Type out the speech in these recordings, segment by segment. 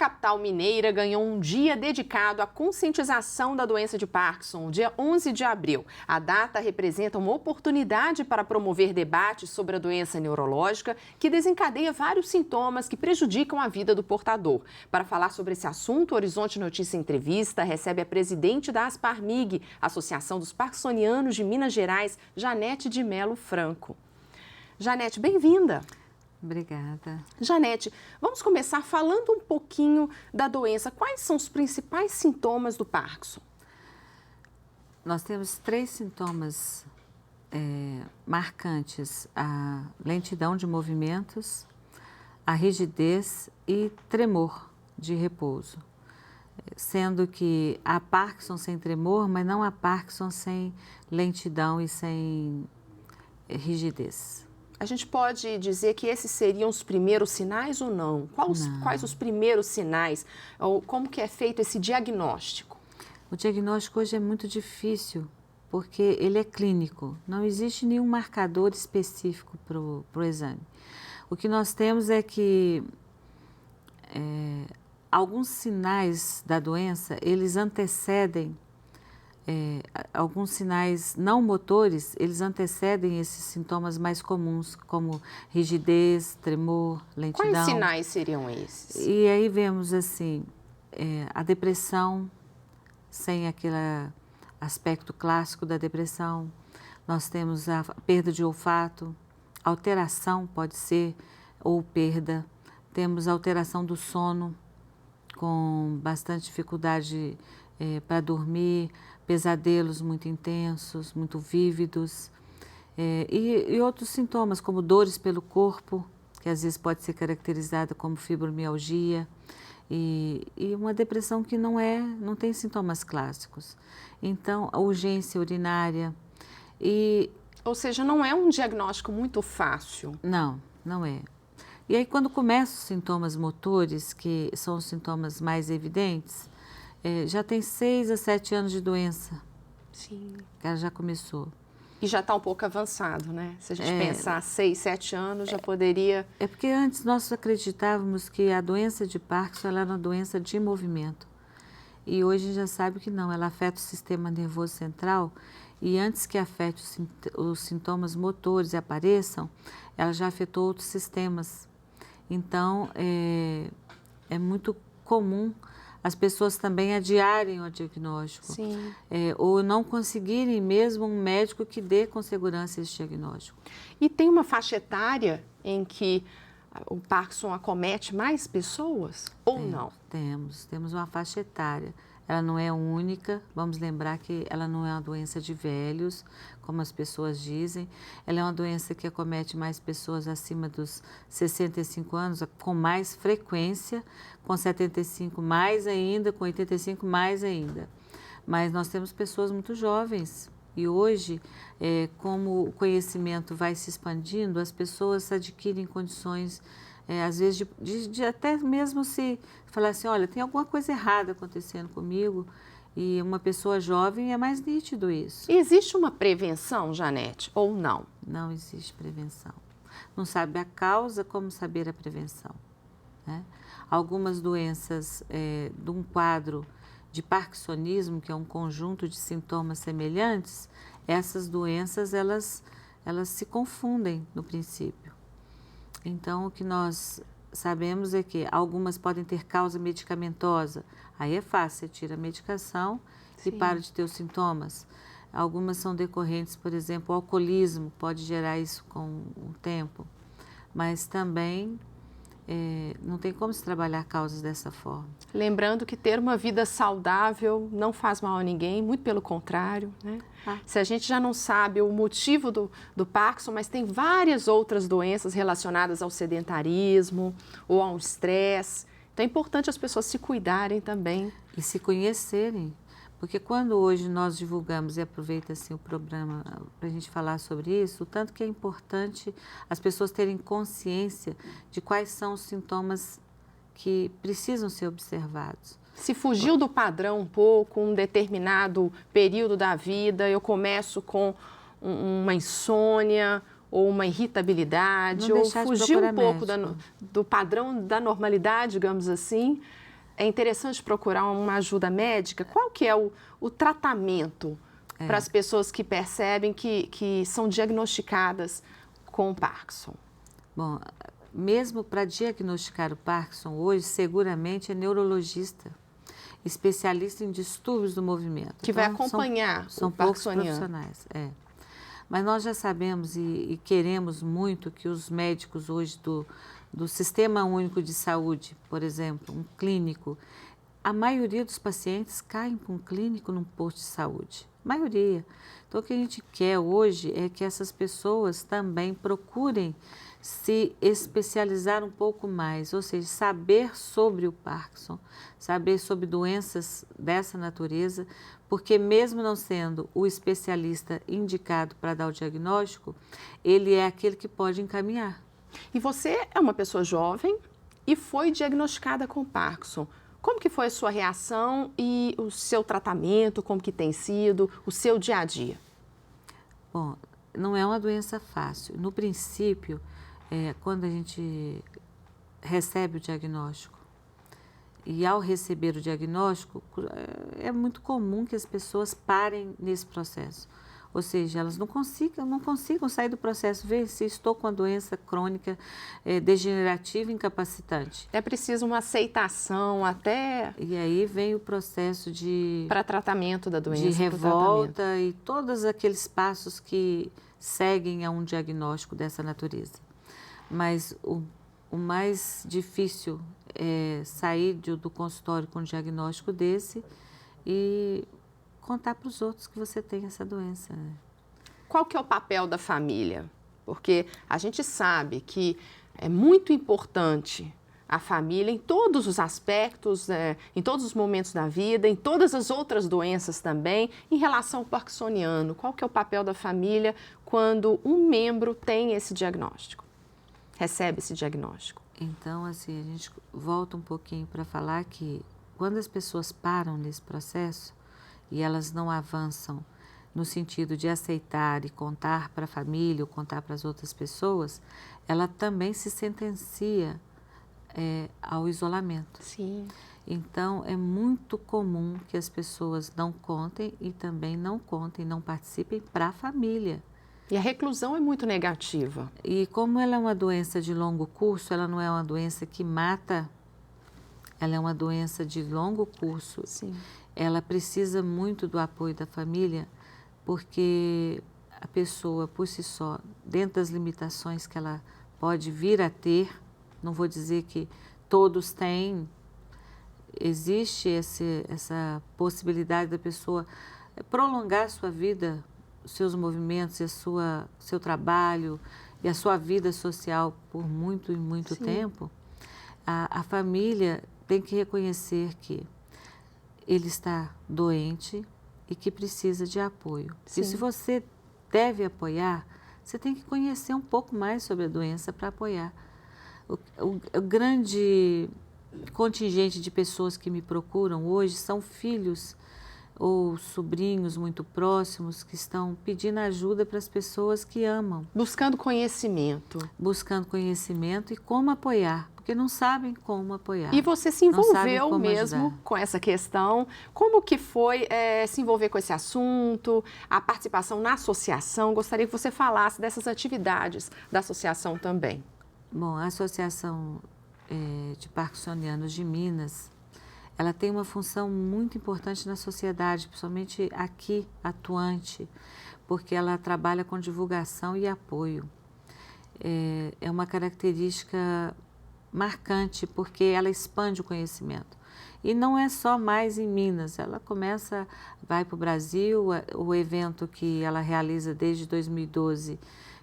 capital mineira ganhou um dia dedicado à conscientização da doença de Parkinson, dia 11 de abril. A data representa uma oportunidade para promover debates sobre a doença neurológica que desencadeia vários sintomas que prejudicam a vida do portador. Para falar sobre esse assunto, o Horizonte Notícia Entrevista recebe a presidente da Asparmig, Associação dos Parkinsonianos de Minas Gerais, Janete de Melo Franco. Janete, bem-vinda. Obrigada. Janete, vamos começar falando um pouquinho da doença. Quais são os principais sintomas do Parkinson? Nós temos 3 sintomas marcantes: a lentidão de movimentos, a rigidez e tremor de repouso. Sendo que há Parkinson sem tremor, mas não há Parkinson sem lentidão e sem rigidez. A gente pode dizer que esses seriam os primeiros sinais ou não? Quais os primeiros sinais? Ou como que é feito esse diagnóstico? O diagnóstico hoje é muito difícil, porque ele é clínico. Não existe nenhum marcador específico para o exame. O que nós temos é que alguns sinais da doença, eles antecedem, alguns sinais não motores, eles antecedem esses sintomas mais comuns, como rigidez, tremor, lentidão. Quais sinais seriam esses? E aí vemos assim, a depressão, sem aquele aspecto clássico da depressão. Nós temos a perda de olfato, alteração pode ser, ou perda. Temos a alteração do sono, com bastante dificuldade para dormir, pesadelos muito intensos, muito vívidos, e outros sintomas como dores pelo corpo, que às vezes pode ser caracterizada como fibromialgia, e uma depressão que não tem sintomas clássicos. Então, a urgência urinária Ou seja, não é um diagnóstico muito fácil. Não é. E aí, quando começam os sintomas motores, que são os sintomas mais evidentes, já tem 6 a 7 anos de doença. Sim. Ela já começou. E já está um pouco avançado, né? Se a gente pensar 6, 7 anos, já poderia... É porque antes nós acreditávamos que a doença de Parkinson ela era uma doença de movimento. E hoje a gente já sabe que não, ela afeta o sistema nervoso central e antes que afete os sintomas motores apareçam, ela já afetou outros sistemas. Então, é muito comum as pessoas também adiarem o diagnóstico. Sim. Ou não conseguirem mesmo um médico que dê com segurança esse diagnóstico. E tem uma faixa etária em que o Parkinson acomete mais pessoas ou não? Temos uma faixa etária. Ela não é única, vamos lembrar que ela não é uma doença de velhos, como as pessoas dizem. Ela é uma doença que acomete mais pessoas acima dos 65 anos, com mais frequência, com 75 mais ainda, com 85 mais ainda. Mas nós temos pessoas muito jovens e hoje, como o conhecimento vai se expandindo, as pessoas adquirem condições às vezes de até mesmo se falar assim, olha, tem alguma coisa errada acontecendo comigo, e uma pessoa jovem é mais nítido isso. E existe uma prevenção, Janete, ou não? Não existe prevenção. Não sabe a causa, como saber a prevenção, né? Algumas doenças de um quadro de parkinsonismo, que é um conjunto de sintomas semelhantes, essas doenças elas se confundem no princípio. Então, o que nós sabemos é que algumas podem ter causa medicamentosa. Aí é fácil, você tira a medicação e para de ter os sintomas. Algumas são decorrentes, por exemplo, o alcoolismo pode gerar isso com o tempo. Mas também não tem como se trabalhar causas dessa forma. Lembrando que ter uma vida saudável não faz mal a ninguém, muito pelo contrário, né? Se a gente já não sabe o motivo do Parkinson, mas tem várias outras doenças relacionadas ao sedentarismo ou ao estresse, então é importante as pessoas se cuidarem também. E se conhecerem, porque quando hoje nós divulgamos, e aproveita assim o programa para a gente falar sobre isso, o tanto que é importante as pessoas terem consciência de quais são os sintomas que precisam ser observados. Se fugiu do padrão um pouco, um determinado período da vida, eu começo com uma insônia ou uma irritabilidade, ou fugir um pouco do padrão da normalidade, digamos assim, é interessante procurar uma ajuda médica? Qual que é o tratamento para as pessoas que percebem que são diagnosticadas com Parkinson? Bom, mesmo para diagnosticar o Parkinson, hoje seguramente é neurologista, especialista em distúrbios do movimento. Que vai acompanhar são o poucos parkinsoniano. profissionais. Mas nós já sabemos e queremos muito que os médicos hoje do Sistema Único de Saúde, por exemplo, um clínico, a maioria dos pacientes caem para um clínico num posto de saúde. Maioria. Então, o que a gente quer hoje é que essas pessoas também procurem se especializar um pouco mais, ou seja, saber sobre o Parkinson, saber sobre doenças dessa natureza, porque mesmo não sendo o especialista indicado para dar o diagnóstico, ele é aquele que pode encaminhar. E você é uma pessoa jovem e foi diagnosticada com Parkinson. Como que foi a sua reação e o seu tratamento, como que tem sido, o seu dia a dia? Bom, não é uma doença fácil. No princípio, quando a gente recebe o diagnóstico, e ao receber o diagnóstico, é muito comum que as pessoas parem nesse processo. Ou seja, elas não consigam sair do processo, ver se estou com a doença crônica degenerativa incapacitante. É preciso uma aceitação até... E aí vem o processo para tratamento da doença. De revolta e todos aqueles passos que seguem a um diagnóstico dessa natureza. Mas o mais difícil é sair do consultório com um diagnóstico desse e contar para os outros que você tem essa doença. Qual que é o papel da família? Porque a gente sabe que é muito importante a família em todos os aspectos, em todos os momentos da vida, em todas as outras doenças também, em relação ao parkinsoniano. Qual que é o papel da família quando um membro tem esse diagnóstico, recebe esse diagnóstico? Então, assim, a gente volta um pouquinho para falar que quando as pessoas param nesse processo, e elas não avançam no sentido de aceitar e contar para a família ou contar para as outras pessoas, ela também se sentencia ao isolamento. Sim. Então, é muito comum que as pessoas não contem e também não contem, não participem para a família. E a reclusão é muito negativa. E como ela é uma doença de longo curso, ela não é uma doença que mata, ela é uma doença de longo curso. Sim. Ela precisa muito do apoio da família, porque a pessoa, por si só, dentro das limitações que ela pode vir a ter, não vou dizer que todos têm, existe essa possibilidade da pessoa prolongar a sua vida, os seus movimentos, e seu trabalho e a sua vida social por muito e muito Sim. tempo. A família tem que reconhecer que ele está doente e que precisa de apoio. Sim. E se você deve apoiar, você tem que conhecer um pouco mais sobre a doença para apoiar. O grande contingente de pessoas que me procuram hoje são filhos ou sobrinhos muito próximos que estão pedindo ajuda para as pessoas que amam. Buscando conhecimento. Buscando conhecimento e como apoiar, porque não sabem como apoiar. E você se envolveu mesmo ajudar. Com essa questão. Como que foi se envolver com esse assunto, a participação na associação? Gostaria que você falasse dessas atividades da associação também. Bom, a Associação de Parkinsonianos de Minas, ela tem uma função muito importante na sociedade, principalmente aqui, atuante, porque ela trabalha com divulgação e apoio. É uma característica marcante, porque ela expande o conhecimento. E não é só mais em Minas, ela vai para o Brasil, o evento que ela realiza desde 2012,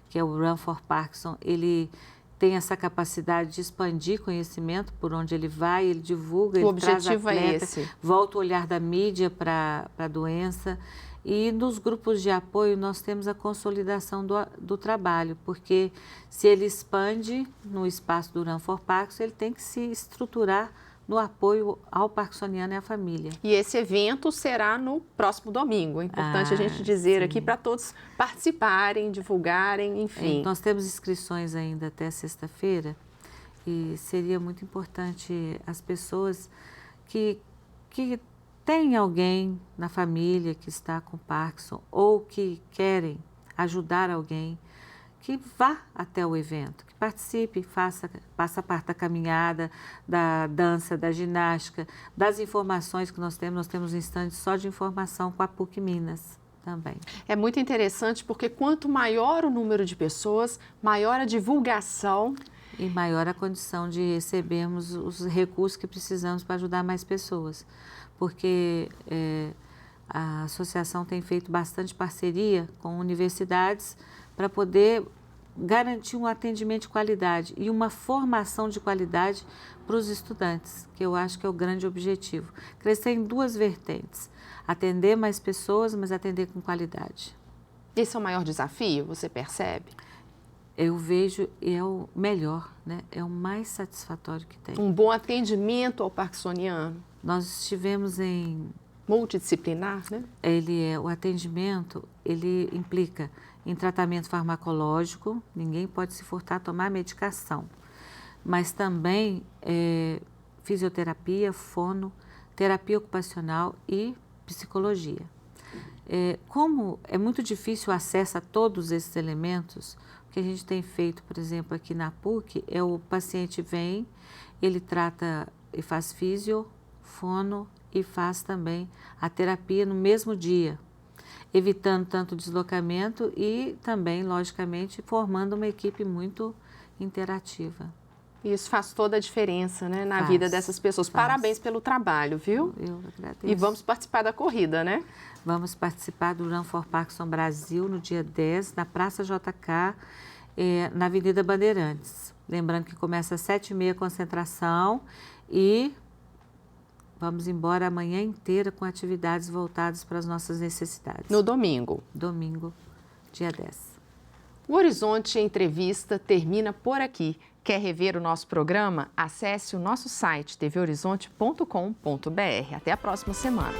que é o Run for Parkinson, ele tem essa capacidade de expandir conhecimento por onde ele vai, ele divulga, ele traz atleta, é esse. Volta o olhar da mídia para a doença. E nos grupos de apoio nós temos a consolidação do trabalho, porque se ele expande no espaço do Run for Parkinson, ele tem que se estruturar no apoio ao parkinsoniano e à família. E esse evento será no próximo domingo. É importante a gente dizer aqui para todos participarem, divulgarem, enfim. Nós temos inscrições ainda até sexta-feira e seria muito importante as pessoas que tem alguém na família que está com Parkinson ou que querem ajudar alguém, que vá até o evento, que participe, faça parte da caminhada, da dança, da ginástica, das informações que nós temos um instante só de informação com a PUC Minas também. É muito interessante porque quanto maior o número de pessoas, maior a divulgação. E maior a condição de recebermos os recursos que precisamos para ajudar mais pessoas. Porque a associação tem feito bastante parceria com universidades para poder garantir um atendimento de qualidade e uma formação de qualidade para os estudantes, que eu acho que é o grande objetivo. Crescer em duas vertentes, atender mais pessoas, mas atender com qualidade. Esse é o maior desafio, você percebe? Eu vejo, é o melhor, né? É o mais satisfatório que tem. Um bom atendimento ao parkinsoniano. Nós estivemos em... Multidisciplinar, né? O atendimento, ele implica em tratamento farmacológico, ninguém pode se furtar a tomar medicação, mas também fisioterapia, fono, terapia ocupacional e psicologia. Como é muito difícil o acesso a todos esses elementos, o que a gente tem feito, por exemplo, aqui na PUC, o paciente vem, ele trata e faz fisio, fono e faz também a terapia no mesmo dia, evitando tanto deslocamento e também, logicamente, formando uma equipe muito interativa. Isso faz toda a diferença, né, na vida dessas pessoas. Parabéns pelo trabalho, viu? Eu agradeço. E vamos participar da corrida, né? Vamos participar do Run for Parkinson Brasil no dia 10, na Praça JK, na Avenida Bandeirantes. Lembrando que começa às 7h30 a concentração e vamos embora a manhã inteira com atividades voltadas para as nossas necessidades. No domingo. Domingo, dia 10. O Horizonte Entrevista termina por aqui. Quer rever o nosso programa? Acesse o nosso site tvhorizonte.com.br. Até a próxima semana.